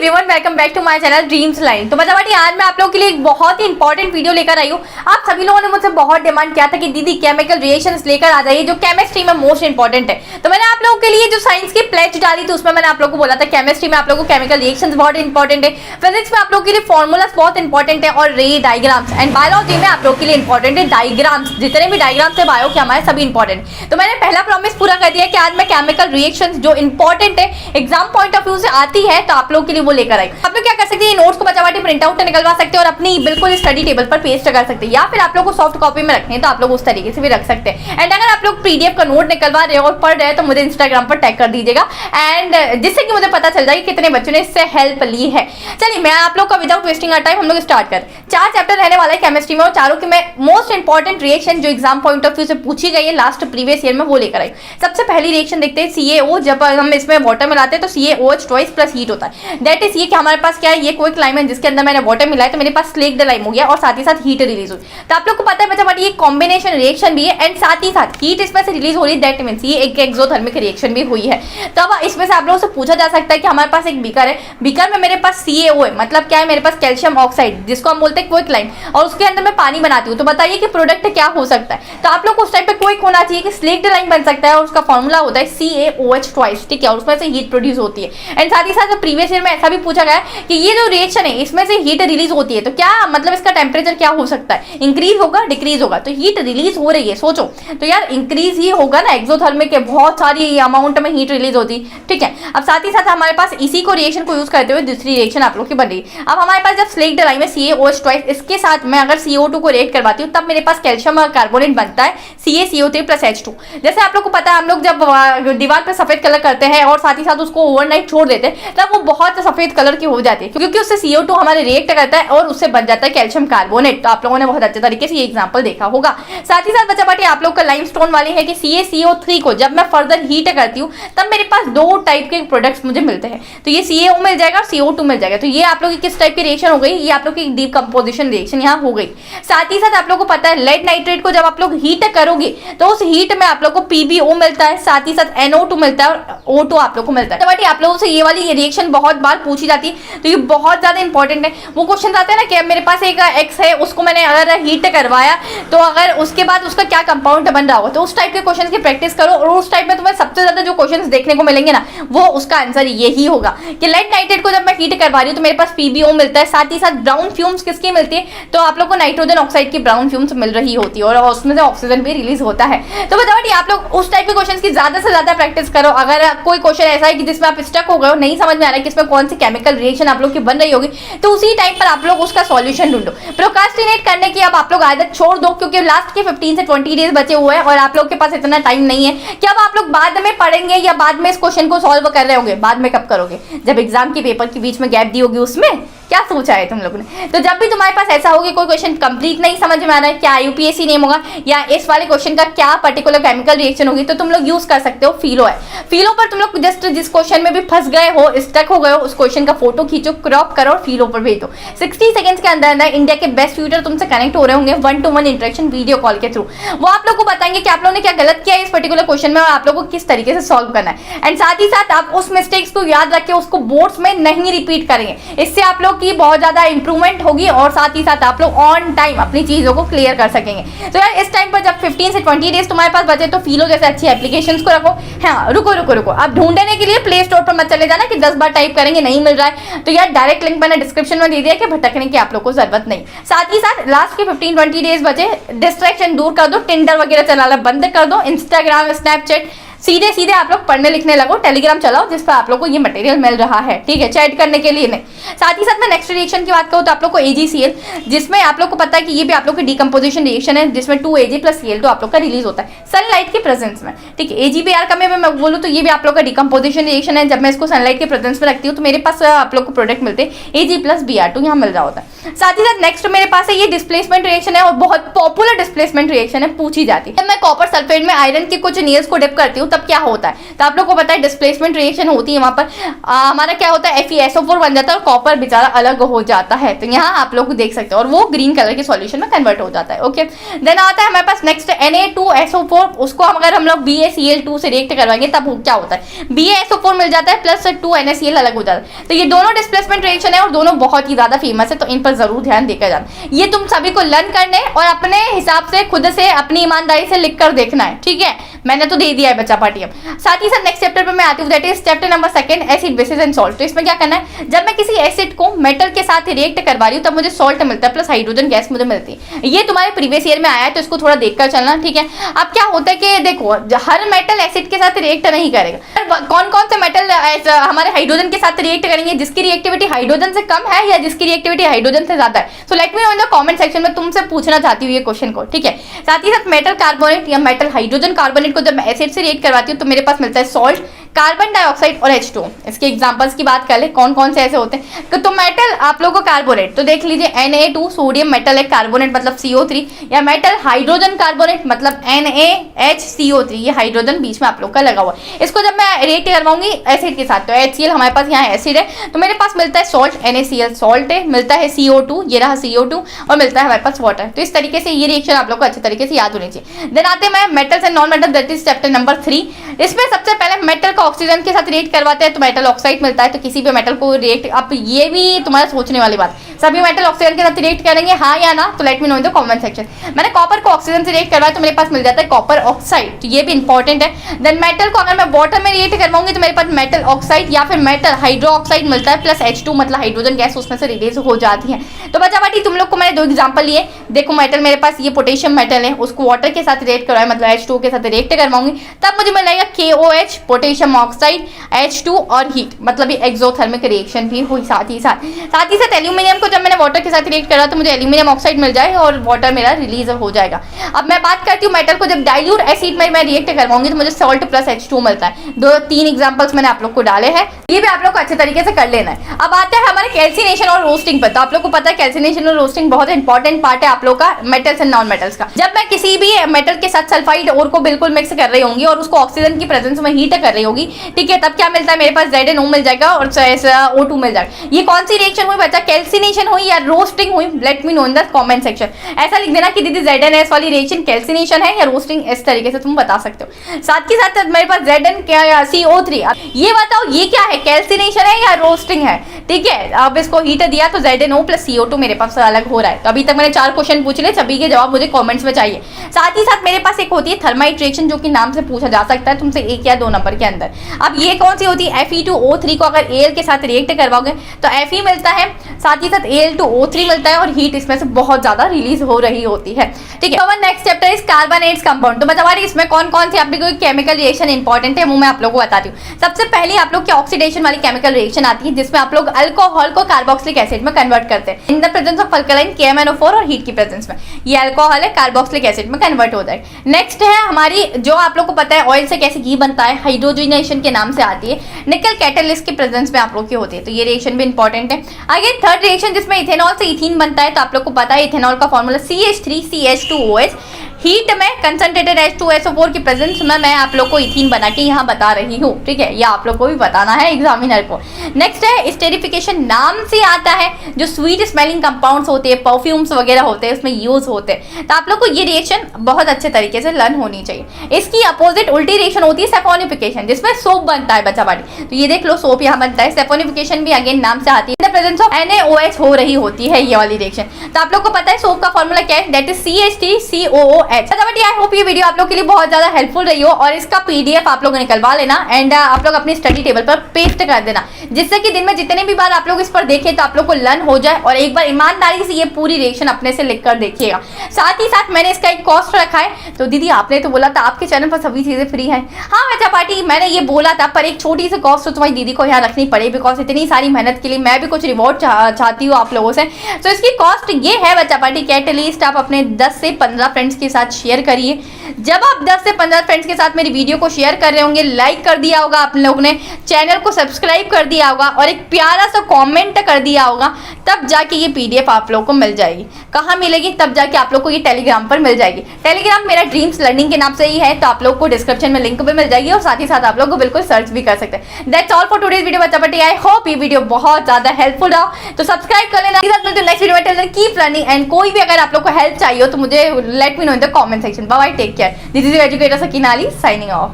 Everyone, welcome back to my channel dreams line. तो मतलब आज मैं आप लोगों के लिए एक बहुत ही इंपॉर्टेंट वीडियो लेकर आई हूँ। आप सभी लोगों ने मुझसे बहुत डिमांड किया था कि दीदी केमिकल रिएक्शंस लेकर आ जाइए जो केमिस्ट्री में मोस्ट इंपॉर्टेंट है। तो मैंने आप लोगों के लिए जो साइंस की प्लेज डाली थी उसमें मैंने आप लोगों को बोला था केमिस्ट्री में आप लोगों को केमिकल रिएक्शंस बहुत इंपॉर्टेंट है, फिजिक्स में आप लोगों के लिए फॉर्मूलाज बहुत इंपॉर्टेंट है और रे डायग्राम्स, एंड बायोलॉजी में आप लोगों के लिए इंपॉर्टेंट है डायग्राम्स। जितने भी डायग्राम्स है बायो के हमारे सभी इंपॉर्टेंट। तो मैंने पहला प्रॉमिस पूरा कर दिया कि आज मैं केमिकल रिएक्शंस जो इंपॉर्टेंट है एग्जाम पॉइंट ऑफ व्यू से आती है तो आप लोगों के लिए वो लेकर आई। आप लोग क्या कर सकते हैं, नोट्स को बचावाटी प्रिंट आउट निकलवा सकते हैं और अपनी बिल्कुल स्टडी टेबल पर पेस्ट कर सकते हैं, या फिर आप लोग को सॉफ्ट कॉपी में रखने हैं तो आप लोग उस तरीके से भी रख सकते हैं। एंड अगर आप लोग पीडीएफ का नोट निकलवा रहे हो और पढ़ रहे हैं तो मुझे इंस्टाग्राम पर टैग कर दीजिएगा, एंड जिससे कि मुझे पता चल जाए कि कितने बच्चों ने इससे हेल्प ली है। चलिए मैं आप लोग का विदाउट वेस्टिंग टाइम हम लोग स्टार्ट कर। 4 चैप्टर रहने वाला है केमिस्ट्री में और चारों की मैं मोस्ट इंपॉर्टेंट रिएक्शन जो एग्जाम पॉइंट ऑफ व्यू से पूछी गई है लास्ट प्रीवियस ईयर में वो लेकर आई। सबसे पहली रिएक्शन देखते हैं CaO। जब हम इसमें वाटर मिलाते हैं तो CaOH ट्वाइस प्लस हीट होता है। दैट इज ये कि हमारे पास क्या है, ये कोई क्लाइम है जिसके अंदर मैंने वाटर मिलाया तो मेरे पास स्लेक्ड लाइम हो गया और साथ ही साथ हीट रिलीज हुई। तो आप लोग को पता है बच्चा ये कॉम्बिनेशन रिएक्शन भी है एंड साथ ही साथ हीट इसमें से रिलीज हो रही है। दैट मींस ये एक एक्सोथर्मिक रिएक्शन भी हुई है। तो अब इसमें से आप लोगों से पूछा जा सकता है कि हमारे पास एक बीकर है, बीकर में मेरे पास CaO है, मतलब क्या है मेरे पास कैल्शियम ऑक्साइड जिसको हम बोलते हैं क्विक लाइम, और उसके अंदर मैं पानी बनाती हूँ। तो बताइए कि प्रोडक्ट क्या हो सकता है। तो आप लोग को उस टाइप पे क्विक होना चाहिए कि स्लेक्ड लाइम बन सकता है और उसका फॉर्मूला होता है CaOH ट्वाइस, ठीक है, और उसमें से हीट प्रोड्यूस होती है। एंड साथ ही साथ प्रीवियस ईयर में ऐसा भी पूछा गया है कि ये जो रिएक्शन है इसमें से हीट रिलीज होती है तो क्या मतलब इसका टेम्परेचर क्या हो सकता है, इंक्रीज होगा डिक्रीज होगा। तो हीट रिलीज हो रही है, सोचो तो यार इंक्रीज ही होगा ना, एक्सोथर्मिक है, बहुत सारी अमाउंट में हीट रिलीज होती है, ठीक है। अब साथ ही साथ हमारे पास इसी को रिएक्शन को यूज करते हुए दूसरी रिएक्शन आप लोग की बन रही है। अब हमारे पास जब स्लेक्ड लाइम में CaOH ट्वाइस, इसके साथ मैं अगर CO2 को रिएक्ट करवाती हूँ तब मेरे पास कैल्शियम कार्बोनेट बनता है CaCO3 प्लस H2। जैसे आप लोग को पता है हम लोग जब दीवार पर सफेद कलर करते हैं और साथ ही साथ उसको ओवरनाइट छोड़ देते हैं तब वो बहुत सफेद कलर की हो जाती है क्योंकि उससे CO2 हमारे रिएक्ट करता है और उससे बन जाता है कैल्शियम कार्बोनेट। तो आप लोगों ने बहुत अच्छे तरीके से ये एग्जांपल देखा होगा। साथ ही साथ बच्चा बाटी आप लोग का लाइमस्टोन वाले है कि CaCO3 को जब मैं फर्दर हीट करती हूँ तब मेरे पास 2 टाइप के प्रोडक्ट्स मुझे मिलते हैं। तो ये CaO मिल जाएगा और CO2 मिल जाएगा। तो ये आप लोग की किस टाइप की रिएक्शन हो गई, ये आप लोग की डीकंपोजिशन रिएक्शन यहाँ हो गई। साथ ही साथ आप लोग को पता है लेड नाइट्रेट को जब आप लोग हीट करोगे तो उस हीट में आप लोग को PbO मिलता है, साथ ही साथ NO2 मिलता है और O2 आप लोग को मिलता है। तो बाटी आप लोगों से ये वाली रिएक्शन बहुत बार पूछी जाती है तो ये बहुत ज्यादा इंपॉर्टेंट है। वो क्वेश्चन आते हैं ना कि मेरे पास एक X है उसको मैंने अगर हीट करवाया तो अगर उसके बाद उसका क्या कंपाउंड बन रहा होगा, तो उस टाइप के क्वेश्चन की प्रैक्टिस करो और उस टाइप में तुम्हें सबसे ज्यादा जो क्वेश्चंस देखने को मिलेंगे ना वो उसका आंसर यही होगा कि लेड नाइट्रेट को जब मैं हीट करवा रही हूँ तो मेरे पास PbO मिलता है, साथ ही साथ ब्राउन फ्यूम्स किसकी मिलती है, तो आप लोग को नाइट्रोजन ऑक्साइड की ब्राउन फ्यूम्स मिल रही होती है और उसमें से ऑक्सीजन भी रिलीज होता है। तो बताओ आप लोग उस टाइप के क्वेश्चन की ज्यादा से ज्यादा प्रैक्टिस करो। अगर कोई क्वेश्चन ऐसा है कि जिसमें आप स्टक हो गए हो, नहीं समझ में आ रहा है कि इसमें कौन सी केमिकल रिएक्शन आप लोग की बन रही होगी, तो उसी टाइम पर आप लोग उसका सॉल्यूशन ढूंढो। प्रोक्रास्टिनेट करने की अब आप लोग आदत छोड़ दो क्योंकि लास्ट के 15 से 20 डेज बचे हुए हैं और आप लोग के पास इतना टाइम नहीं है कि अब आप लोग बाद में पढ़ेंगे या बाद में इस क्वेश्चन को सॉल्व कर रहे होंगे। बाद में कब करोगे, जब एग्जाम के पेपर के बीच में गैप दी होगी, उसमें क्या सोचा है तुम लोगों ने। तो जब भी तुम्हारे पास ऐसा होगी कोई क्वेश्चन कंप्लीट नहीं समझ में आ रहा है, क्या UPSC नेम होगा या इस वाले क्वेश्चन का क्या पर्टिकुलर केमिकल रिएक्शन होगी, तो तुम लोग यूज कर सकते हो फिलो है। फिलो पर तुम लोग जस्ट जिस क्वेश्चन में भी फंस गए हो, स्टक हो गए हो, उस क्वेश्चन का फोटो खींचो, क्रॉप करो और फिलो पर भेज दो। 60 सेकंड्स के अंदर अंदर इंडिया के बेस्ट ट्यूटर तुमसे कनेक्ट हो रहे होंगे 1-to-1 इंटरेक्शन वीडियो कॉल के थ्रू। वो आप लोग को बताएंगे कि आप लोगों ने क्या गलत किया है इस पर्टिकुलर क्वेश्चन में और आप लोगों को किस तरीके से सॉल्व करना है। एंड साथ ही साथ आप उस मिस्टेक्स को याद रख के उसको बोर्ड्स में नहीं रिपीट करेंगे। इससे आप लोग की बहुत ज्यादा इंप्रूवमेंट होगी और साथ ही साथ आप लोग ऑन टाइम अपनी चीजों को क्लियर कर सकेंगे। तो यार इस टाइम पर जब 15 से 20 डेज तुम्हारे पास बचे तो फिलो जैसे अच्छी एप्लीकेशंस को रखो। हाँ रुको आप ढूंढने के लिए प्ले स्टोर पर मत चले जाना कि 10 बार टाइप करेंगे नहीं मिल रहा है। तो यार डायरेक्ट लिंक मैंने डिस्क्रिप्शन में दे दिया कि भटकने की आप लोग को जरूरत नहीं। साथ ही साथ लास्ट के 15-20 डेज बचे, डिस्ट्रैक्शन दूर कर दो, टिंडर वगैरह चलाना बंद कर दो, इंस्टाग्राम स्नैपचैट सीधे आप लोग पढ़ने लिखने लगो, टेलीग्राम चलाओ जिस पर आप लोग को ये मटेरियल मिल रहा है, ठीक है, चैट करने के लिए नहीं। साथ ही साथ मैं नेक्स्ट रिएक्शन की बात करूँ तो आप लोग को AgCl, जिसमें आप लोग को पता है कि ये भी आप लोग की डीकंपोजिशन रिएक्शन है जिसमें 2Ag + Cl2 आप लोग का रिलीज होता है सनलाइट के प्रेजेंस में, ठीक है। AgBr का मैं बोलूँ तो ये भी आप लोग का डीकंपोजिशन रिएक्शन है। जब मैं इसको सनलाइट के प्रेजेंस में रखती हूँ तो मेरे पास आप लोग को प्रोडक्ट मिलते हैं Ag + Br2 यहाँ मिल रहा होता है। साथ ही साथ नेक्स्ट मेरे पास है ये डिस्प्लेसमेंट रिएक्शन है और बहुत पॉपुलर डिस्प्लेसमेंट रिएक्शन है, पूछी जाती है। जब मैं कॉपर सल्फेट में आयरन के कुछ नियर्स को डिप करती हूँ तब क्या होता है, तो आप लोग को पता है डिस्प्लेसमेंट रिएक्शन होती है। वहां पर हमारा क्या होता है, FeSO4 बन जाता है और कॉपर बेचारा अलग हो जाता है। तो यहाँ आप लोग देख सकते हो और वो ग्रीन कलर के सॉल्यूशन में कन्वर्ट हो जाता है। ओके, देन आता है हमारे पास नेक्स्ट Na2SO4। उसको अगर हम लोग BaCl2 से रिएक्ट करवाएंगे तब क्या होता है, BaSO4 मिल जाता है प्लस 2NaCl अलग हो जाता है। तो ये दोनों डिस्प्लेसमेंट रिएक्शन है और दोनों बहुत ही ज्यादा फेमस है, तो इन पर जरूर ध्यान देकर जाना। ये तुम सभी को लर्न करने और अपने हिसाब से खुद से अपनी ईमानदारी से लिख कर देखना है, ठीक है। मैंने तो दे दिया है बच्चा पार्टी। अब साथ ही साथ नेक्स्ट चैप्टर पे मैं आती हूँ, that is chapter number 2 acid basis and salt. तो इसमें क्या करना है, जब मैं किसी एसिड को मेटल के साथ रिएक्ट करवा रही हूँ तब मुझे सॉल्ट मिलता है प्लस हाइड्रोजन गैस मुझे मिलती है। ये तुम्हारे प्रीवियस ईयर में आया है तो इसको थोड़ा देखकर चलना, ठीक है। अब क्या होता है कि देखो हर मेटल एसिड के साथ रिएक्ट नहीं करेगा। कौन कौन से मेटल हमारे हाइड्रोजन के साथ रिएक्ट करेंगे, जिसकी रिएक्टिविटी हाइड्रोजन से कम है या जिसकी रिएक्टिविटी हाइड्रोजन से ज्यादा है। So let me know in the comment section में, तुमसे पूछना चाहती हूँ ये क्वेश्चन को, ठीक है। साथ ही साथ मेटल कार्बोनेट या मेटल हाइड्रोजन कार्बोनेट को जब मैं एसिड से रिएक्ट करवाती हूँ तो मेरे पास मिलता है सॉल्ट, कार्बन डाइऑक्साइड और H2। इसके एग्जांपल्स की बात कर ले कौन कौन से ऐसे होते हैं। तो मेटल आप लोगों को कार्बोनेट तो देख लीजिए Na2 सोडियम मेटल है, कार्बोनेट मतलब CO3, या मेटल हाइड्रोजन कार्बोनेट मतलब NaHCO3, ये हाइड्रोजन बीच में आप लोग का लगा हुआ है। इसको जब मैं रिएक्ट करवाऊंगी एसिड के साथ तो HCl हमारे पास यहाँ एसिड है तो मेरे पास मिलता है सॉल्ट, NaCl सॉल्ट है, मिलता है CO2, ये रहा CO2, और मिलता है हमारे पास वाटर। तो इस तरीके से ये रिएक्शन आप लोग को अच्छे तरीके से याद होनी चाहिए। देन आते हैं metals and non metal, that is chapter number 3। इसमें सबसे पहले मेटल को ऑक्सीजन के साथ रिएक्ट करवाते हैं तो मेटल ऑक्साइड मिलता है। तो किसी भी मेटल को रिएक्ट, अब ये भी तुम्हारा सोचने वाली बात, सभी मेटल ऑक्सीजन के साथ रिएक्ट करेंगे हाँ या ना, तो late me know in the comment section. मैंने कॉपर को ऑक्सीजन से रिएक्ट करवाया तो मेरे पास मिल जाता है कॉपर ऑक्साइड, तो ये भी इंपॉर्टेंट है। देन मेटल को अगर मैं वाटर में रिएक्ट करवाऊंगी तो मेरे पास मेटल ऑक्साइड या फिर मेटल हाइड्रो ऑक्साइड मिलता है प्लस H2 मतलब हाइड्रोजन गैस उसमें से रिलीज हो जाती है। तो बचा बाटी तुम लोग को मैंने 2 एग्जांपल लिए। देखो मेटल मेरे पास ये पोटेशियम मेटल है, उसको वाटर के साथ रिएक्ट करवाया मतलब H2 के साथ रिएक्ट करवाऊंगी तब मुझे मिलेगा KOH पोटेशियम ऑक्साइड H2 और हीट, मतलब ये एक्सोथर्मिक रिएक्शन भी हुई। साथ ही साथ एल्यूमिनियम को जब मैंने वाटर के साथ रिएक्ट करा तो मुझे एल्यूमिनियम ऑक्साइड मिल जाए और वाटर मेरा रिलीज हो जाएगा। अब मैं बात करती हूँ मेटल को जब डाइल्यूट एसिड में मैं रिएक्ट करवाऊंगी तो मुझे सॉल्ट प्लस H2 मिलता है। 2-3 एग्जांपल्स मैंने आप लोग को डाले हैं, ये भी आप लोग को अच्छे तरीके से कर लेना है। अब आता है हमारे कैल्सिनेशन और रोस्टिंग पर। तो आप लोग को पता है कैल्सिनेशन और रोस्टिंग बहुत इंपॉर्टेंट पार्ट है आप लोग का मेटल्स एंड नॉन मेटल्स का। जब मैं किसी भी मेटल के साथ सल्फाइड ओर को बिल्कुल मिक्स कर रही होंगी और उसको ऑक्सीजन की प्रेजेंस में हीट कर रही होगी, ठीक है, तब क्या मिलता है मेरे पास ZnO मिल जाएगा और O2 मिल जाएगा। ये कौन सी रिएक्शन हुई बच्चा, कैल्सिनेशन हुई या रोस्टिंग हुई, late me know in the comment section. ऐसा लिख देना कि दीदी ZnS वाली रिएक्शन कैल्सिनेशन है या रोस्टिंग, इस तरीके से तुम बता सकते हो। साथ ही साथ मेरे पास ZnCO3, ये बताओ ये क्या है, कैल्सिनेशन है या रोस्टिंग है, ठीक है। अब इसको हीट दिया तो ZnO प्लस CO2 मेरे पास अलग हो रहा है। तो अभी तक मैंने 4 क्वेश्चन पूछ लिए, सभी के जवाब मुझे कमेंट्स में चाहिए। साथ ही साथ मेरे पास एक होती है थर्माइट रिएक्शन जो कि नाम से पूछा जा सकता है तुमसे 1 या 2 नंबर के अंदर। अब ये कौन सी होती है, Fe2O3 को अगर Al के साथ रिएक्ट करवाओगे तो Fe मिलता है, साथ ही साथ Al2O3 मिलता है और हीट इसमें से बहुत ज्यादा रिलीज हो रही होती है, ठीक है। तो next chapter is carbonates compound. तो बताइए इसमें कौन कौन सी आप लोगों की केमिकल रिएक्शन इंपॉर्टेंट है वो मैं आप लोगों को बताती हूँ। सबसे पहले आप लोग की ऑक्सीडेशन वाली केमिकल रिएक्शन आती है जिसमें आप लोग अल्कोहल को कार्बोक्सिलिक एसिड में कन्वर्ट करते हैं in the presence of alkaline KMnO4 और हीट की प्रेजेंस में। ये अल्कोहल है कार्बोक्सिलिक एसिड में कन्वर्ट हो जाएगा। नेक्स्ट है हमारी, जो आप लोग को पता है ऑयल से कैसे घी बनता है, हाइड्रोजनेशन के नाम से आती है, निकल कैटलिस्ट के प्रेजेंस में आप लोग की होती है, तो ये रिएक्शन भी इंपॉर्टेंट है। आगे थर्ड रिएक्शन जिसमें इथेनॉल से इथीन बनता है, तो आप लोग को पता है इथेनॉल का फॉर्मूला CH3CH2OH। हीट में कंसंट्रेटेड H2SO4 की प्रेजेंस में मैं आप लोग को इथीन बना के यहाँ बता रही हूँ, ठीक है। ये आप लोग को भी बताना है एग्जामिनर को। नेक्स्ट है स्टेरिफिकेशन, नाम से आता है, जो स्वीट स्मेलिंग कंपाउंड्स होते हैं, परफ्यूम्स वगैरह होते हैं उसमें यूज होते हैं। तो आप लोग को ये रिएक्शन बहुत अच्छे तरीके से लर्न होनी चाहिए। इसकी अपोजिट उल्टी रिएक्शन होती है सेफोनिफिकेशन, जिसमें सोप बनता है बच्चा बाटी। तो ये देख लो सोप यहाँ बनता है। सेफोनिफिकेशन भी अगेन नाम से आती है, in the presence of NaOH हो रही होती है ये वाली रिएक्शन। तो आप लोग को पता है सोप का फॉर्मूला क्या है, that is CH3COOH। I hope ये वीडियो आप लोग के लिए बहुत ज्यादा हेल्पफुल रही हो और इसका PDF आप लोग निकलवा लेना एंड आप लोग अपनी स्टडी टेबल पर पेस्ट कर देना, जिससे कि दिन में जितने भी बार आप लोग इस पर देखें तो आप लोग को लर्न हो जाए और एक बार ईमानदारी से ये पूरी रिएक्शन अपने से लिख कर देखिएगा। साथ ही साथ मैंने इसका एक कॉस्ट रखा है। तो दीदी आपने तो बोला था आपके चैनल पर सभी चीजें फ्री है। हाँ बच्चा पार्टी, मैंने ये बोला था, पर एक छोटी सी कॉस्ट तो तुम्हारी दीदी को यहाँ रखनी पड़े, बिकॉज इतनी सारी मेहनत के लिए मैं भी कुछ रिवॉर्ड चाहती हूँ आप लोगों से। तो इसकी कॉस्ट ये है बच्चा पार्टी कि एटलीस्ट आप अपने 10 से 15 फ्रेंड्स के साथ शेयर करिए, जब आप 10 से 15 फ्रेंड्स के साथ मेरी वीडियो को शेयर कर रहे होंगे, लाइक कर दिया होगा आप लोगों ने, चैनल को सब्सक्राइब कर दिया होगा और एक प्यारा सा कमेंट कर दिया होगा, तब जाके ये पीडीएफ आप लोगों को मिल जाएगी। कहाँ मिलेगी? तब जाके आप लोग को ये टेलीग्राम पर मिल जाएगी। टेलीग्राम मेरा ड्रीम्स लर्निंग के नाम से ही है, तो आप लोग को डिस्क्रिप्शन में लिंक भी मिल जाएगी और साथ ही साथ आप लोग को बिल्कुल सर्च भी कर सकते हैं। That's all for today's video बच्चा बटी। आई होप ये वीडियो बहुत ज्यादा हेल्पफुल रहा, तो सब्सक्राइब कर लेना। नेक्स्ट वीडियो में till then keep learning and कोई भी अगर आप लोग को हेल्प चाहिए हो तो मुझे let me know in the comment section. Bye bye, take care. This is your educator Sakina Ali signing of.